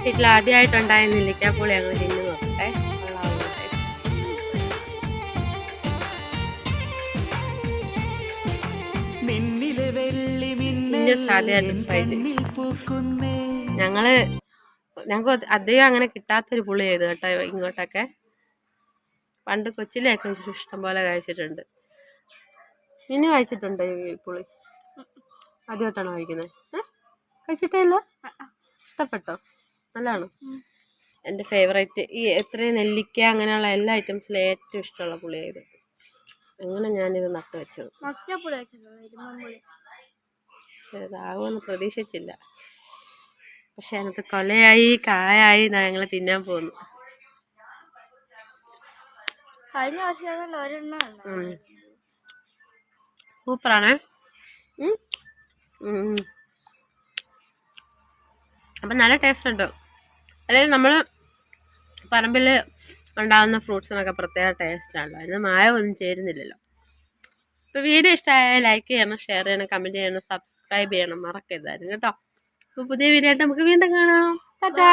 വീട്ടിൽ ആദ്യമായിട്ടുണ്ടായ നെല്ലിക്കാപ്പുളി അങ്ങ് തിന്നു നോക്കട്ടെ. ഞങ്ങൾക്ക് അധികം അങ്ങനെ കിട്ടാത്തൊരു പുളി ചെയ്തു കേട്ടോ ഇങ്ങോട്ടൊക്കെ. പണ്ട് കൊച്ചിലേക്ക് ഇഷ്ടം പോലെ കഴിച്ചിട്ടുണ്ട്. ഇനി കഴിച്ചിട്ടുണ്ടോ ഈ പുളി? ആദ്യമായിട്ടാണോ കഴിക്കുന്നത്? കഴിച്ചിട്ടേ ഇല്ല? ഇഷ്ടപ്പെട്ടോ? നല്ലതാണോ? എൻ്റെ ഫേവറേറ്റ്. ഈ എത്രയും നെല്ലിക്ക അങ്ങനെയുള്ള എല്ലാ ഐറ്റംസിലും ഏറ്റവും ഇഷ്ടമുള്ള പുളിയായത്. അങ്ങനെ ഞാനിത് നട്ടു വെച്ചത്. പക്ഷെ ഇതാകുമെന്ന് പ്രതീക്ഷിച്ചില്ല. പക്ഷെ അതിനകത്ത് കൊലയായി കായായി ഞങ്ങൾ തിന്നാൻ പോകുന്നു. സൂപ്പറാണേ. അപ്പം നല്ല ടേസ്റ്റ് ഉണ്ട്. അതായത് നമ്മൾ പറമ്പിൽ ഉണ്ടാകുന്ന ഫ്രൂട്ട്സിനൊക്കെ പ്രത്യേക ടേസ്റ്റാണല്ലോ. അതിന് മായമൊന്നും ചേരുന്നില്ലല്ലോ. അപ്പോൾ വീഡിയോ ഇഷ്ടമായാൽ ലൈക്ക് ചെയ്യണം, ഷെയർ ചെയ്യണം, കമൻറ്റ് ചെയ്യണം, സബ്സ്ക്രൈബ് ചെയ്യണം, മറക്കരുതായിരുന്നു കേട്ടോ. അപ്പോൾ പുതിയ വീഡിയോ ആയിട്ട് നമുക്ക് വീണ്ടും കാണാം. ടാറ്റാ.